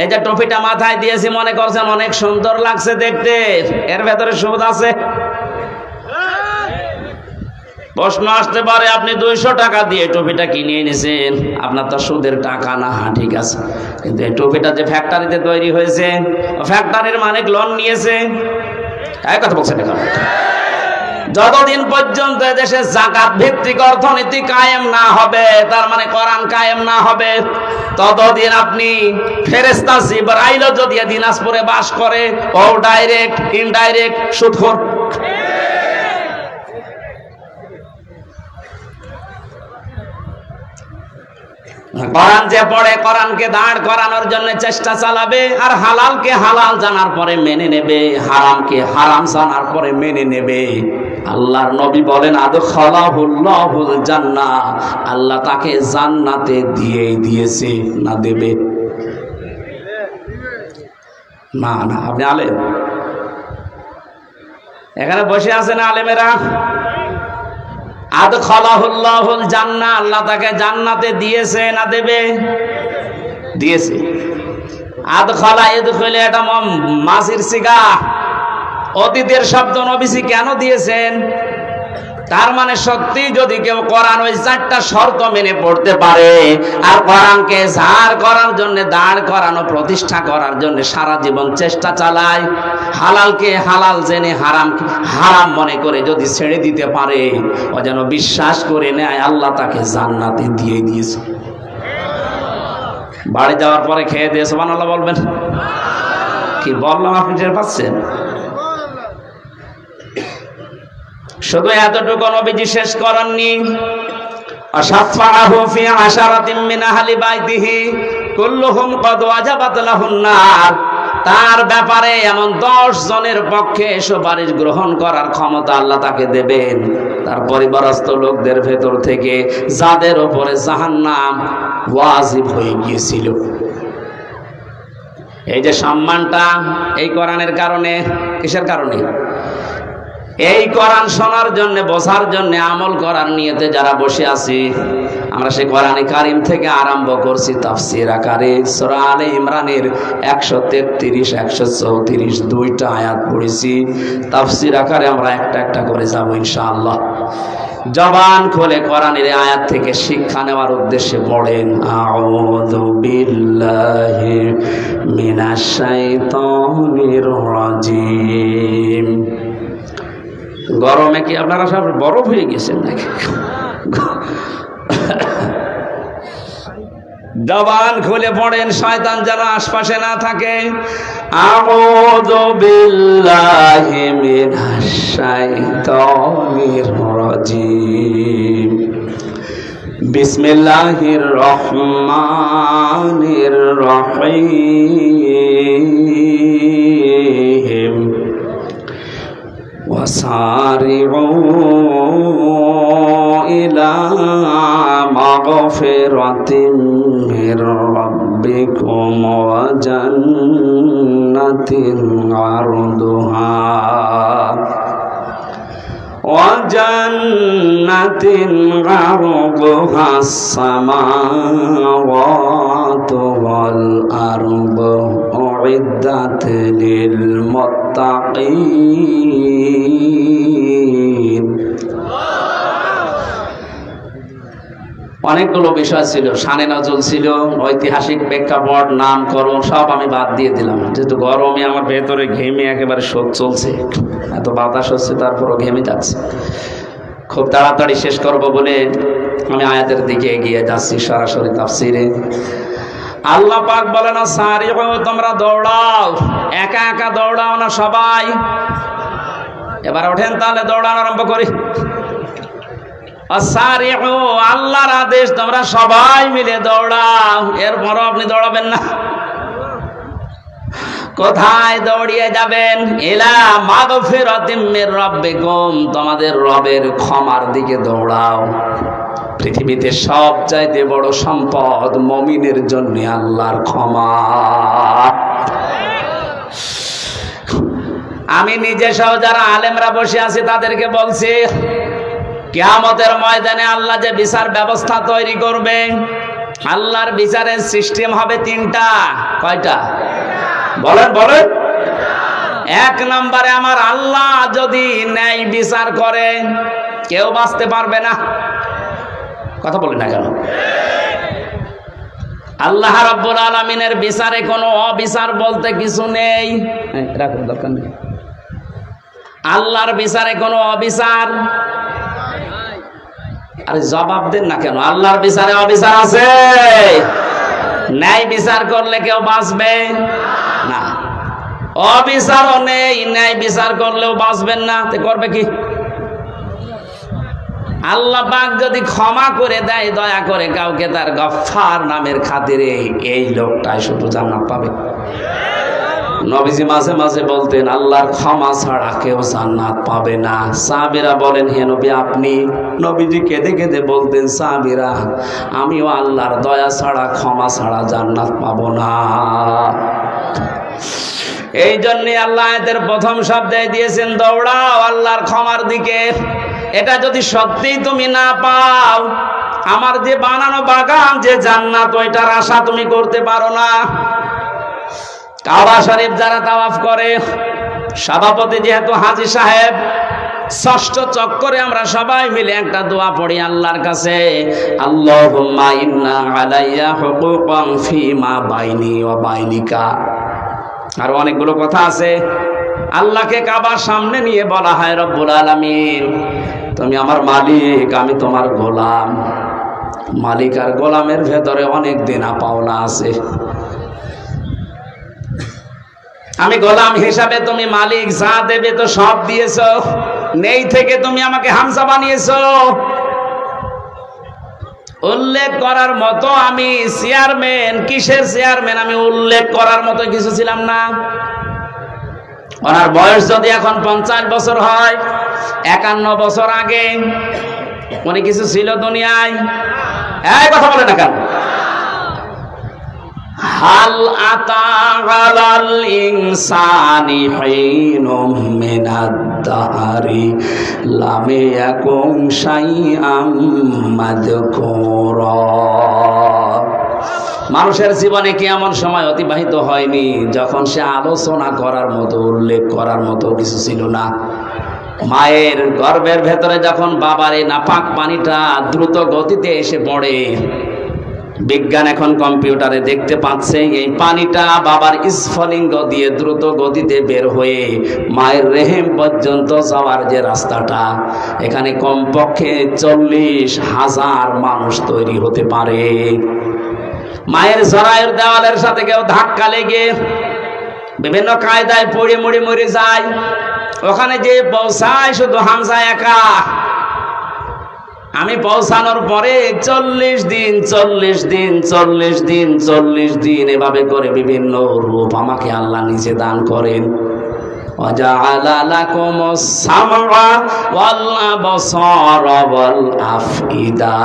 এই যে টুপিটা মাথায় দিয়েছি মনে করছেন অনেক সুন্দর লাগছে দেখতে, এর ভেতরে সুদ আছে। প্রশ্ন আসতে পারে, আপনি 200 টাকা দিয়ে টুপিটা কিনে এনেছেন, আপনার তো সুদের টাকা না। হ্যাঁ ঠিক আছে, কিন্তু এই টুপিটা যে ফ্যাক্টরিতে তৈরি হয়েছে, ফ্যাক্টরির মালিক লোন নিয়েছে। এই কথা বলছেন এখন? যতদিন পর্যন্ত দেশে যাকাত ভিত্তিক অর্থনীতি কায়েম না হবে, তার মানে কোরআন কায়েম না হবে, ততদিন আপনি ফেরেশতা জিবরাইল যদি দিনাজপুরে বাস করে, ও ডাইরেক্ট ইনডাইরেক্ট সুদখোর। কোরআন যে পড়ে কোরআনকে দাঁড় করানোর জন্য চেষ্টা চালাবে, আর হালালকে হালাল জানার পরে মেনে নেবে, হারামকে হারাম জানার পরে মেনে নেবে। আল্লাহর নবী বলেন আদখালাহুল্লাহুল জান্নাহ, আল্লাহ তাকে জান্নাতে দিয়েই দিয়েছে, না দেবে না। না আপনি আলেম, এখানে বসে আছেন আলেমেরা, আদখালাহুল্লাহুল জান্নাহ, আল্লাহ তাকে জান্নাতে দিয়েছে না দেবে? দিয়েছে। আদখালা ইদখিলা এটা মাজির সিগা, অতীতের শব্দ। নবীজি কেন দিয়েছেন? তার মানে সত্যি যদি কেউ কোরআন ওই 4টা শর্ত মেনে পড়তে পারে, আর কোরআনকে ঝাড় করার জন্য, দাঁড় করানো, প্রতিষ্ঠা করার জন্য সারা জীবন চেষ্টা চালায়, হালালকে হালাল জেনে হারামকে হারাম মনে করে যদি ছেড়ে দিতে পারে, ও যেন বিশ্বাস করে নেয় আল্লাহ তাকে জান্নাতে দিয়ে দিয়েছে। বাড়ি যাওয়ার পরে খেয়ে দিয়ে সুবহানাল্লাহ বলবেন। কি বললাম আপনি টের পাচ্ছেন? শুধু এতটুকু নবীজি শেষ করেননি, আশাফাহু ফি আশারাতিন মিন আহলি বাইতিহি কুল্লুহুম ক্বাদ ওয়াজাবাত লাহুন নার, তার ব্যাপারে এমন 10 জনের পক্ষে সুপারিশ গ্রহণ করার ক্ষমতা আল্লাহ তাকে দেবেন, তার পরিবারস্থ লোকদের ভেতর থেকে যাদের উপরে জাহান্নাম ওয়াজিব হয়ে গিয়েছিল। এই যে সম্মানটা এই কোরআনের কারণে, কিসের কারণে? এই কোরআন শোনার জন্য, বোঝার জন্য, আমল করার নিয়তে যারা বসে আছি, আমরা সেই কোরআনে কারিম থেকে আরম্ভ করছি তাফসীর আকারে সূরা আলে ইমরানের 133, 134 2টা আয়াত পড়েছি। তাফসীর আকারে আমরা একটা একটা করে যাব ইনশাআল্লাহ। জবান খুলে কোরআনের আয়াত থেকে শিক্ষা নেওয়ার উদ্দেশ্যে পড়েন, আউযু বিল্লাহি মিনাশ শাইতানির রাজিম। গরমে কি আপনারা সব বরফ হয়ে গেছেন নাকি? জবান খুলে পড়েন, শয়তান যেন আশপাশে না থাকে। আউযু বিল্লাহি মিনাশ শাইতানির রাজিম। বিসমিল্লাহির রহমানির রহিম। وسارعوا إلى مغفرة من ربكم وجنة عرضها السماوات والأرض أعدت للمتقين। অনেকগুলো বিষয় ছিল, শানে নজরুল ছিল, ঐতিহাসিক প্রেক্ষাপট, নামকরণ সব আমি বাদ দিয়ে দিলাম, যেহেতু গরমে আমার ভেতরে ঘেমে একেবারে শোধ চলছে, এত বাতাস হচ্ছে, তারপরও ঘেমে যাচ্ছে। খুব তাড়াতাড়ি শেষ করব বলে আমি আয়াতের দিকে এগিয়ে যাচ্ছি সরাসরি তাফসীরে। আল্লাহ পাক বলেন, সারিউ, তোমরা দৌড়াও। একা একা দৌড়াও না, সবাই। এবার ওঠেন তাহলে দৌড়ানো আরম্ভ করি। সারিউ, আল্লাহর আদেশ, তোমরা সবাই মিলে দৌড়াও। এরপরও আপনি দৌড়াবেন না। কোথায় দৌড়িয়ে যাবেন? ইলা মাগফিরাতিম মির রাব্বিকুম, তোমাদের রবের ক্ষমার দিকে দৌড়াও। পৃথিবীতে সবচাইতে বড় সম্পদ মুমিনের জন্য আল্লাহর ক্ষমা। আমি নিজে সহ যারা আলেমরা বসে আছি তাদেরকে বলছি, কিয়ামতের ময়দানে আল্লাহ যে বিচার ব্যবস্থা তৈরি করবে, আল্লাহর বিচারের সিস্টেম হবে 3টা। কয়টা? বলেন বলেন। 1 নম্বরে, আমার আল্লাহ যদি ন্যায় বিচার করে কেউ বাঁচতে পারবে না। কথা বলি না কেন? আল্লাহ রাব্বুল আলামিনের বিচারে কোনো অবিচার বলতে কিছু নেই। রাখুন, দরকার নেই। আল্লাহর বিচারে কোনো অবিচার? আরে জবাব দেন না কেন? আল্লাহর বিচারে অবিচার আছে? ন্যায় বিচার করলে কেউ বাঁচবে না। অবিচারও নেই, ন্যায় বিচার করলেও বাঁচবেন না। তে করবে কি? আল্লাহ পাক যদি ক্ষমা করে দেয় দয়া করে কাউকে, তার গফফার নামের খাতিরে, এই লোকটাই শুধু জান্নাত পাবে। নবীজি মাঝে মাঝে বলতেন আল্লাহর ক্ষমা ছাড়া কেউ জান্নাত পাবে না। সাহাবীরা বলেন হে নবী আপনি? নবীজি কেঁদে কেঁদে বলতেন সাহাবীরা আমিও আল্লাহর দয়া ছাড়া ক্ষমা ছাড়া জান্নাত পাবো না। এই জন্যে আল্লাহ এদের প্রথম শব্দে দিয়েছেন দৌড়াও আল্লাহর ক্ষমার দিকে। এটা যদি সত্যিই তুমি না পাও, আমার যে বানানো বাগান যে জান্নাত, ওইটার আশা তুমি করতে পারো না। কাবা শরীফ যারা তাওয়াফ করে, সভাপতি যেহেতু হাজী সাহেব, ষষ্ঠ চক্করে আমরা সবাই মিলে একটা দোয়া পড়ি আল্লাহর কাছে, আল্লাহুম্মা ইন্না আলাইয়া হুকুকান ফীমা বাইনি ওয়া বাইনিকা। আর অনেকগুলো কথা আছে। আল্লাহকে কাবার সামনে নিয়ে বলা হয় রব্বুল আলামিন তুমি আমার মালিক, আমি তোমার গোলাম। মালিক আর গোলামের ভেতরে অনেক দেনা পাওনা আছে। আমি গোলাম হিসাবে, তুমি মালিক, যা দেবে তো সব দিয়েছো, নেই থেকে তুমি আমাকে হামজা বানিয়েছো। উল্লেখ করার মতো আমি চেয়ারম্যান, কিসের চেয়ারম্যান? আমি উল্লেখ করার মতো কিছু ছিলাম না। ওনার বয়স যদি এখন 50 বছর হয়, 51 বছর আগে উনি কিছু ছিল দুনিয়ায়? এই কথা বলে না কেন? হাল আতা আলাল ইনসানি হিনুম মিনাদ দাহরি লাম ইয়াকুন শাইআম মাযকুরা। মানুষের জীবনে কি এমন সময় অতিবাহিত হয়নি যখন সে আলোচনা করার মতো, উল্লেখ করার মতো কিছু ছিল না? মায়ের গর্ভের ভেতরে যখন বাবার এই নাপাক পানিটা দ্রুত গতিতে এসে পড়ে, বিজ্ঞান এখন কম্পিউটারে দেখতে পাচ্ছে এই পানিটা বাবার স্ফলিঙ্গ দিয়ে দ্রুত গতিতে বের হয়ে মায়ের রেহেম পর্যন্ত যাওয়ার যে রাস্তাটা, এখানে কমপক্ষে 40,000 মানুষ তৈরি হতে পারে। মায়ের জরায়ুর দেওয়ালের সাথে কেউ ধাক্কা লেগে বিভিন্ন কায়দায় পড়ে মরে মরে যায়। ওখানে যে পৌঁছায় শুধু হামজা একা। আমি পৌঁছানোর পরে 40 দিন এভাবে করে বিভিন্ন রূপ আমাকে আল্লাহ নিজে দান করেন। ওয়াজআলা লাকুমুস সামআ ওয়াল আবসারা ওয়াল আফইদা।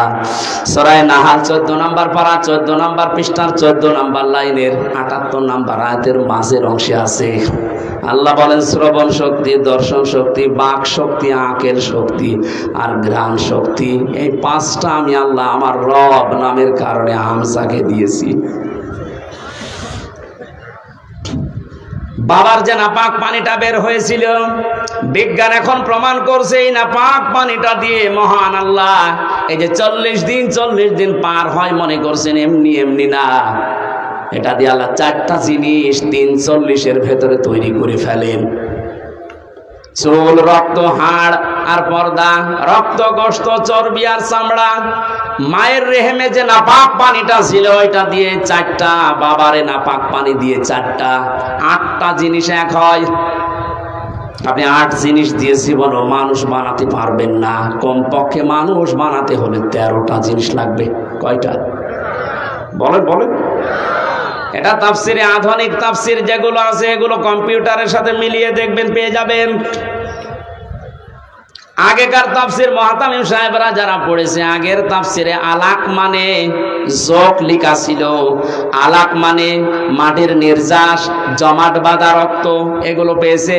সূরা নাহাল 14 নম্বর পারা, 14 নম্বর পৃষ্ঠার 14 নম্বর লাইনের 78 নম্বর আয়াতের মাঝের অংশে আছে। আল্লাহ বলেন শ্রবণ শক্তি, দর্শন শক্তি, বাক শক্তি, আকেল শক্তি আর ঘ্রাণ শক্তি, এই 5টা আমি আল্লাহ আমার রব নামের কারণে হামজাকে দিয়েছি। বাবার যে নাপাক পানিটা বের হয়েছিল, বিজ্ঞান এখন প্রমাণ করছে এই নাপাক পানিটা দিয়ে মহান আল্লাহ এই যে 40 দিন পার হয় মনে করছেন এমনি এমনি না। এটা দিয়ে আল্লাহ 4টা জিনিস 340-এর ভেতরে তৈরি করে ফেলেন। চুল, রক্ত, হাড় আর পর্দা, রক্ত, গোশত, চর্বি আর চামড়া। মায়ের রেহেমে যে নাপাক পানিটা ছিল ওইটা দিয়ে 4টা, বাবারে নাপাক পানি দিয়ে 4টা, 8টা জিনিস এক হয়। আপনি 8 জিনিস দিয়ে জীবনও মানুষ বানাতে পারবেন না। কমপক্ষে মানুষ বানাতে হলে 13টা জিনিস লাগবে। কয়টা? বলেন। এটা তাফসিরে, আধুনিক তাফসির যেগুলো আছে এগুলো কম্পিউটারের সাথে মিলিয়ে দেখবেন, পেয়ে যাবেন। আগেকার তাফসির মুহতামিম সাহেবরা যারা পড়েছে, আগের তাফসিরে আলাক মানে যোগ লেখা ছিল। আলাক মানে মাটির নির্যাস, জমাট বাঁধা রক্ত, এগুলো পেয়েছে।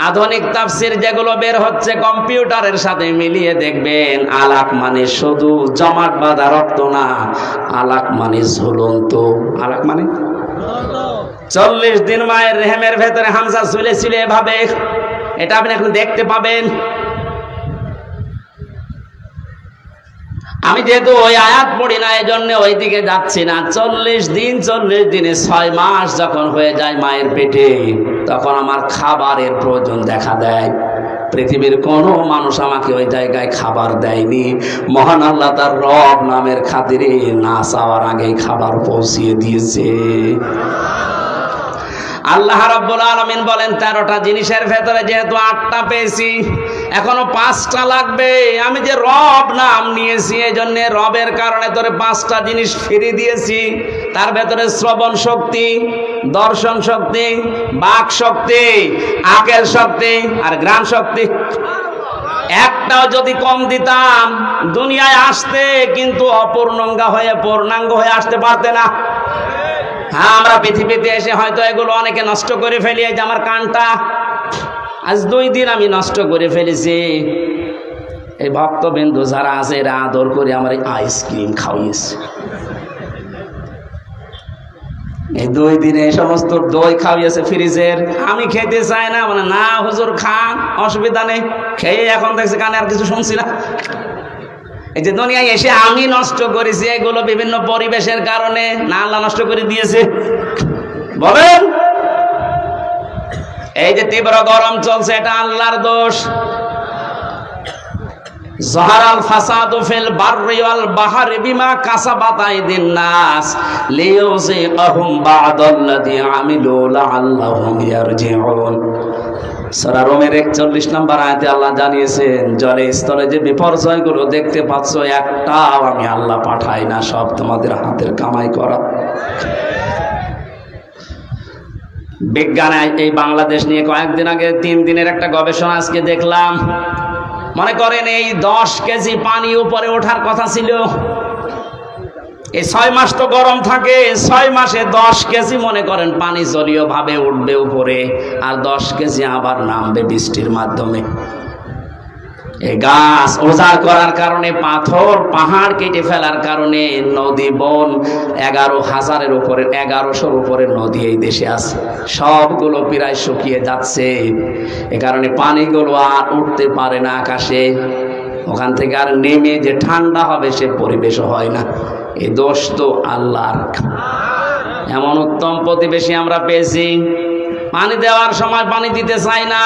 আধুনিক তাফসির যেগুলো বের হচ্ছে কম্পিউটারের সাথে মিলিয়ে দেখবেন, আলাক মানে শুধু জমাট বাঁধা রক্ত না, আলাক মানে ঝুলন্ত। আলাক মানে 40 দিন মায়ের রেহেমের ভেতরে হামজা ঝুলেছিল এভাবে। এটা আপনি এখন দেখতে পাবেন। আমি যেহেতু ওই আয়াত পড়ি না, এই জন্য ওই দিকে যাচ্ছি না। 40 দিনে 6 মাস যখন হয়ে যায় মায়ের পেটে, তখন আমার খাবারের প্রয়োজন দেখা দেয়। পৃথিবীর কোনো মানুষ আমাকে ওই জায়গায় খাবার দেয়নি। মহান আল্লাহ তার রব নামের খাতিরে না চাওয়ার আগেই খাবার পৌঁছিয়ে দিয়েছে। আল্লাহ রাব্বুল আলামিন বলেন 13টা জিনিসের ভেতরে যেহেতু 8টা পেয়েছি, এখনো 5টা লাগবে। আমি যে রব নাম নিয়েছি, এই জন্য রবের কারণে তোরে 5টা জিনিস ফিরিয়ে দিয়েছি। তার ভেতরে শ্রবণ শক্তি, দর্শন শক্তি, বাক শক্তি, আকেল শক্তি আর ঘ্রাণ শক্তি। একটাও যদি কম দিতাম দুনিয়ায় আসতে কিন্তু অপূর্ণাঙ্গ হয়ে আসতে পারতে না। হ্যাঁ, আমরা পৃথিবীতে এসে হয়তো এগুলো অনেকে নষ্ট করে ফেলি। এই যে আমার কানটা আজ 2 দিন আমি নষ্ট করে ফেলেছি। এই ভক্তবিন্দু যারা আছে এরা আদর করে আমার আইসক্রিম খাওয়িয়েছে। এই 2 দিনে সমস্ত দই খাওয়িয়েছে ফ্রিজের। আমি খেতে চাই না, মানে না হুজুর খান, অসুবিধা নেই। খেয়ে এখন দেখছি কানে আর কিছু শুনছি না। এই যে দুনিয়ায় এসে আমি নষ্ট করেছি এগুলো বিভিন্ন পরিবেশের কারণে, না আল্লাহ নষ্ট করে দিয়েছে? বলেন। এই যে তীব্র গরম চলছে, এটা আল্লাহর দোষ। যাহারাল ফাসাদু ফিল বাররি ওয়াল বাহরি বিমা কাসাবাত আইদিন নাস লিইউযিকাহুম বা'দাল্লাযী আমিলু লাআল্লাহুম ইয়ারজিউন। সূরা রোমের 41 নম্বর আয়াতে আল্লাহ জানিয়েছেন, জলে স্থলে যে বিপর্যয়গুলো দেখতে পাচ্ছ একটাও আমি আল্লাহ পাঠাই না, সব তোমাদের হাতের কামাই করা। বিজ্ঞানে এই বাংলাদেশ নিয়ে কয়েকদিন আগে 3 দিনের একটা গবেষণা আজকে দেখলাম। মনে করেন এই 10 কেজি পানি উপরে ওঠার কথা ছিল। এই 6 মাস তো গরম থাকে, 6 মাসে 10 কেজি মনে করেন পানি জলীয় ভাবে উঠবে উপরে, আর 10 কেজি আবার নামবে বৃষ্টির মাধ্যমে। এই গাছ উজাড় করার কারণে, পাথর পাহাড় কেটে ফেলার কারণে নদী বন 11,000-এর উপরে 1100-র উপরে নদী এই দেশে আছে, সবগুলো প্রায় শুকিয়ে যাচ্ছে। এ কারণে পানিগুলো আর উঠতে পারে না আকাশে, ওখান থেকে আর নেমে যে ঠান্ডা হবে সে পরিবেশও হয় না। এই দোষ তো আল্লাহর। এমন উত্তম প্রতিবেশী আমরা পেয়েছি, পানি দেওয়ার সময় পানি দিতে চাই না,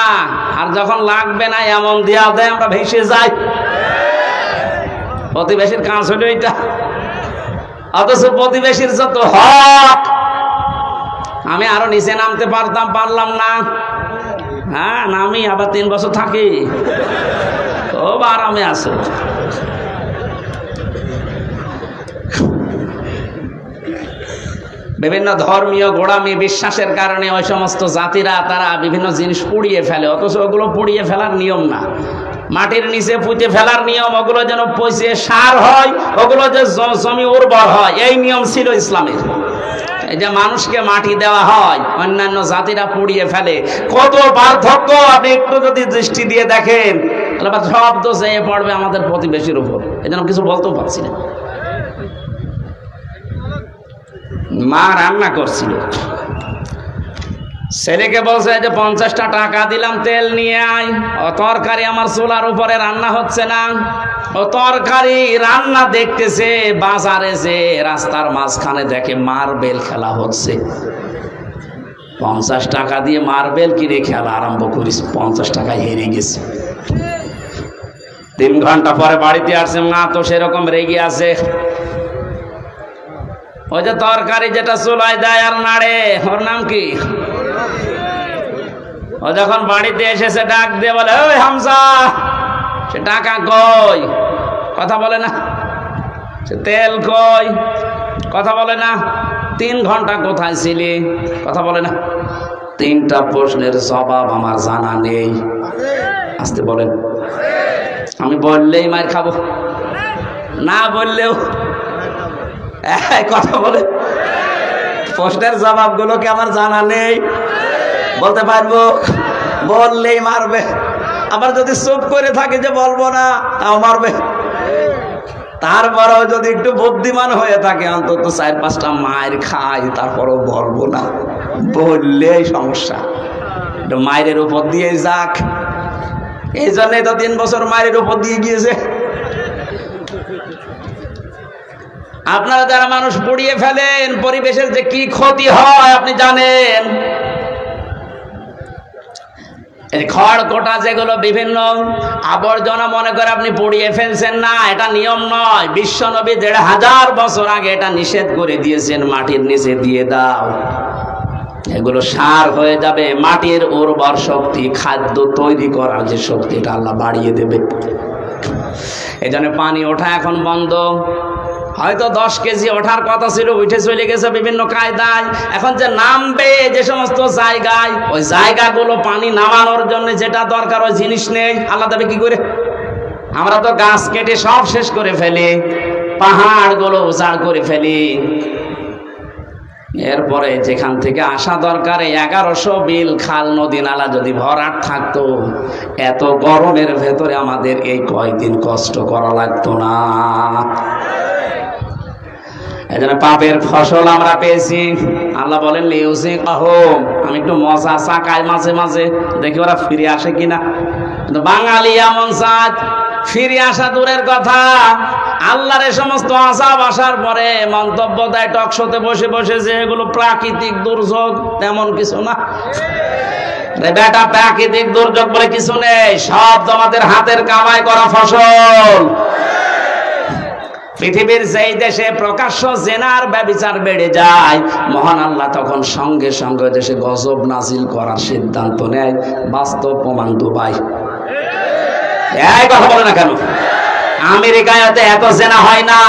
আর যখন লাগবে না এমন দেওয়া দেয় আমরা ভেসে যাই। প্রতিবেশীর কাজ হলো এটা। অথচ প্রতিবেশীর যত হক, আমি আরো নিচে নামতে পারলাম না। হ্যাঁ, নামি আবার 3 বছর থাকি, খুব আরামে আছে। বিভিন্ন ধর্মীয় গোড়ামি বিশ্বাসের কারণে ওই সমস্ত জাতিরা তারা বিভিন্ন জিনিস পুড়িয়ে ফেলে, অথচ ওগুলো পুড়িয়ে ফেলার নিয়ম না, মাটির নিচে পুঁতে ফেলার নিয়ম। ওগুলো যেন পচে সার হয়, ওগুলো যে জমি উর্বর হয়, এই নিয়ম ছিল ইসলামের। এই যে মানুষকে মাটি দেওয়া হয়, অন্যান্য জাতিরা পুড়িয়ে ফেলে। কত পার্থক্য আপনি একটু যদি দৃষ্টি দিয়ে দেখেন, সব দোষ এ পড়বে আমাদের প্রতিবেশীর উপর। এই জন্য কিছু বলতেও পারছি না। মা রান্না করছিল, ছেলেকে বলছে যে 50টা টাকা দিলাম তেল নিয়ে আয়। ও তরকারি আমার চুলার উপরে রান্না হচ্ছে না, ও তরকারি রান্না দেখতেছে। বাজারে যে রাস্তার মাঝখানে দেখে মার্বেল খেলা হচ্ছে, 50 টাকা দিয়ে মার্বেল কিনে খেলা আরম্ভ করিস, 50 টাকায় হেরে গেছে। 3 ঘন্টা পরে বাড়িতে আসছে, মা তো সেরকম রেগে আছে। ওই যে তরকারি যেটা চুলায় দেয় আর নাড়ে, ওর নাম কি? ও যখন বাড়িতে এসেছে ডাক দিয়ে বলে, ওই হামজা, সে টাকা কই? কথা বলে না। সে তেল কই? কথা বলে না। 3 ঘন্টা কোথায় ছিলি? কথা বলে না। 3টা প্রশ্নের জবাব আমার জানা নেই। আসতে বলেন। আমি বললেই মার খাবো, না বললেও কথা বলে। প্রশ্নের জবাবগুলো কি আমার জানা নেই? বলতে পারবো, বললেই মারবে। আবার যদি চুপ করে থাকে যে বলবো না, তাও মারবে। তারপরেও যদি একটু বুদ্ধিমান হয়ে থাকে, অন্তত 4-5টা মায়ের খাই, তারপরও বলবো না, বললেই সমস্যা। একটু মায়ের উপর দিয়ে যাক। এই জন্যই তো 3 বছর মায়ের উপর দিয়ে গিয়েছে। আপনারা যারা মানুষ পুড়িয়ে ফেলেন, পরিবেশের যে কি ক্ষতি হয় আপনি জানেন। এই খড়কোটা যেগুলো বিভিন্ন আবর্জনা মনে করে আপনি পুড়িয়ে ফেলছেন, না, এটা নিয়ম নয়। বিশ্বনবী ১৫০০ বছর আগে এটা নিষেধ করে দিয়েছেন, মাটির নিচে দিয়ে দাও, এগুলো সার হয়ে যাবে। মাটির উর্বর শক্তি, খাদ্য তৈরি করার যে শক্তি, এটা আল্লাহ বাড়িয়ে দেবে। এই জন্য পানি ওঠা এখন বন্ধ। হয়তো 10 কেজি ওঠার কথা ছিল, উঠে চলে গেছে বিভিন্ন কায়দায়। এখন যে নামবে যে সমস্ত জায়গায়, ওই জায়গাগুলো পানি নামানোর জন্য যেটা দরকার ওই জিনিস নেই, আল্লাহ দেবে কি করে? আমরা তো গাছ কেটে সব শেষ করে ফেলি, পাহাড়গুলো উজাড় করে ফেলি। এরপরে যেখান থেকে আসা দরকার 1100 বিল খাল নদী নালা যদি ভরাট থাকতো, এত গরমের ভেতরে আমাদের এই কয়দিন কষ্ট করা লাগতো না। এজন্য পাপের ফসল আমরা পেয়েছি। আল্লাহ বলেন লিউযিকাহুম, আমি একটু মজা চাকাই মাঝে মাঝে, দেখি ওরা ফিরে আসে কিনা। কিন্তু বাঙালি এমন সাজ, ফিরে আসা দূরের কথা, আল্লাহর এই সমস্ত আযাব আসার পরে মন্তব্য দেয় টকশোতে বসে বসে যে এগুলো প্রাকৃতিক দুর্যোগ, তেমন কিছু না রে বেটা। প্রাকৃতিক দুর্যোগ বলে কিছু নেই, সব তোমাদের হাতের কামাই করা ফসল। পৃথিবীর যেই দেশে প্রকাশ্য জেনার ব্যভিচার বেড়ে যায়, মহান আল্লাহ তখন সঙ্গে সঙ্গে দেশে গজব নাজিল করার সিদ্ধান্ত নেয়। বাস্তব প্রমাণ দুবাই। এই কথা বলে না কেন? আমেরিকায় এত জেনা হয় না।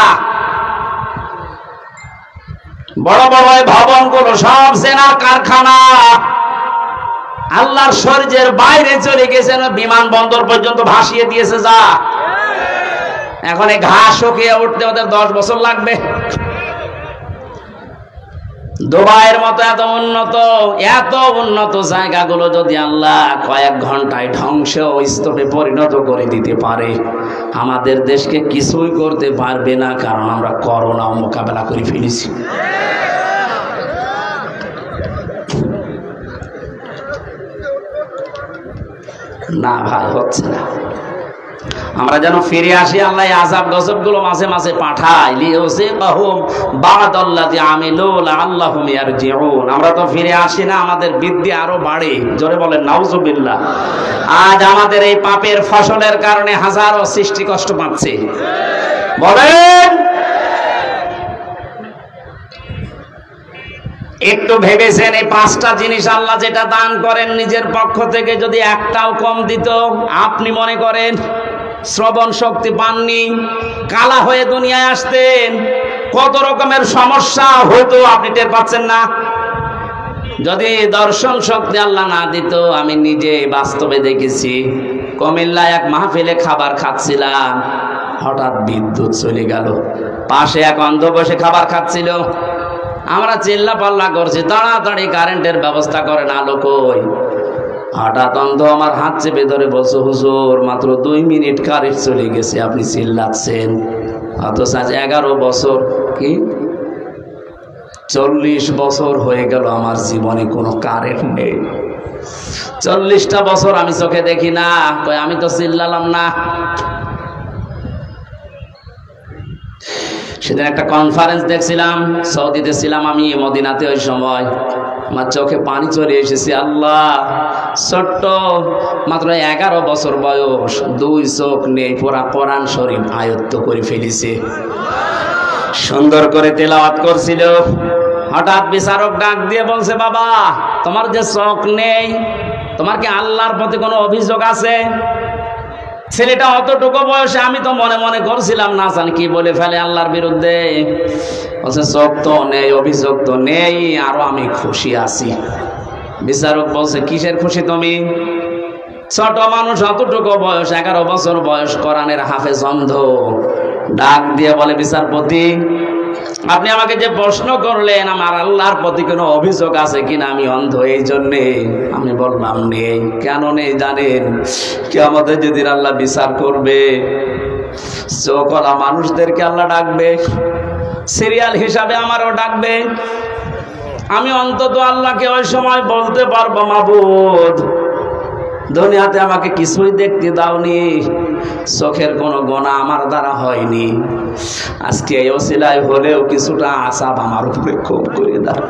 বড় বড় ভবনগুলো সব জেনার কারখানা। আল্লাহর শরীরের বাইরে চলে গেছেন, বিমানবন্দর পর্যন্ত ভাসিয়ে দিয়েছে। যা এখন এই ঘাস শুকিয়ে উঠতে ওদের 10 বছর লাগবে। দুবাইয়ের মতো এত উন্নত জায়গাগুলো যদি আল্লাহ কয়েক ঘন্টায় ধ্বংস স্তূপে পরিণত করে দিতে পারে, আমাদের দেশকে কিছুই করতে পারবে না, কারণ আমরা করোনা মোকাবেলা করে ফেলেছি। না ভাই, হচ্ছে না। আমরা যেন ফিরে আসি, আল্লাহ আযাব গজব গুলো মাঝে মাঝে পাঠায়, লিউযিকাহুম বা'দাল্লাযী আমিলু লাআল্লাহুম ইয়ারজিউন। আমরা তো ফিরে আসি না, আমাদের বৃদ্ধি আরো বাড়ে। জোরে বলেন নাউযুবিল্লাহ। আজ আমাদের এই পাপের ফসলের কারণে হাজারো সৃষ্টি কষ্ট পাচ্ছে। বলেন, একটু ভেবেছেন এই 5টা জিনিস আল্লাহ যেটা দান করেন নিজের পক্ষ থেকে, যদি একটাও কম দিত, আপনি মনে করেন শ্রবণ শক্তি পাননি, কালা হয়ে দুনিয়ায় আসতেন, কত রকমের সমস্যা হতো আপনি টের পাচ্ছেন না। যদি দর্শন শক্তি আল্লাহ না দিত, আমি নিজে বাস্তবে দেখেছি, কুমিল্লায় এক মাহফিলে খাবার খাচ্ছিলাম, হঠাৎ বিদ্যুৎ চলে গেল। পাশে এক অন্ধ বসে খাবার খাচ্ছিল। আমরা চিল্লা পাল্লা করছি, তাড়াতাড়ি কারেন্টের ব্যবস্থা করেন, আলো কই। হঠাৎ অন্ধ আমার হাত চেপে ধরে বলছে, হুজুর মাত্র 2 মিনিট কারেন্ট চলে গেছে, আপনি চিল্লাচ্ছেন। অথচ আজ 11 বছর, কি 40 বছর হয়ে গেল আমার জীবনে কোনো কারেন্ট নেই। 40টা বছর আমি চোখে দেখি না, আমি তো চিল্লালাম না। সেদিন একটা কনফারেন্স দেখছিলাম, সৌদিতে ছিলাম আমি, মদিনাতে। ওই সময় আমার চোখে পানি চলে এসেছে। আল্লাহ, ছোট্ট মাত্র 11 বছর বয়স, 2 চোখ নেই, পুরা কোরআন শরীফ আয়ত্ত করে ফেলেছে, সুন্দর করে তেলাওয়াত করছিল। হঠাৎ বিচারক ডাক দিয়ে বলছে, বাবা তোমার যে চোখ নেই, তোমার কি আল্লাহর প্রতি কোনো অভিযোগ আছে? ছেলেটা অতটুকু বয়সে, আমি তো মনে মনে করছিলাম না জানি কি বলে ফেলে আল্লাহর বিরুদ্ধে। বলছে চোখ তো নেই, অভিযোগ তো নেই, আরো আমি খুশি আছি। বিচারক বলছে, কিসের খুশি তুমি? ছোট মানুষ, অতটুকু বয়স, 11 বছর বয়স, কোরআনের হাফেজ, অন্ধ। ডাক দিয়ে বলে, বিচারপতি আপনি আমাকে যে প্রশ্ন করলেন, আমার আল্লাহর প্রতি কোনো অভিযোগ আছে কিনা, আমি অন্ধ এই জন্যে। আমি বললাম নেই। কেন নেই জানেন? কিয়ামতে যেদিন আল্লাহ বিচার করবে, চোখওয়ালা মানুষদেরকে আল্লাহ ডাকবে, সিরিয়াল হিসাবে আমারও ডাকবে। আমি অন্তত আল্লাহকে ওই সময় বলতে পারবো, মাবুদ দুনিয়াতে আমাকে কিছুই দেখতে দাওনি, চোখের কোনো গুনাহ আমার দ্বারা হয়নি, আজকে এই ওসিলায় হলেও কিছুটা আযাব আমার উপরে কম করে দাও।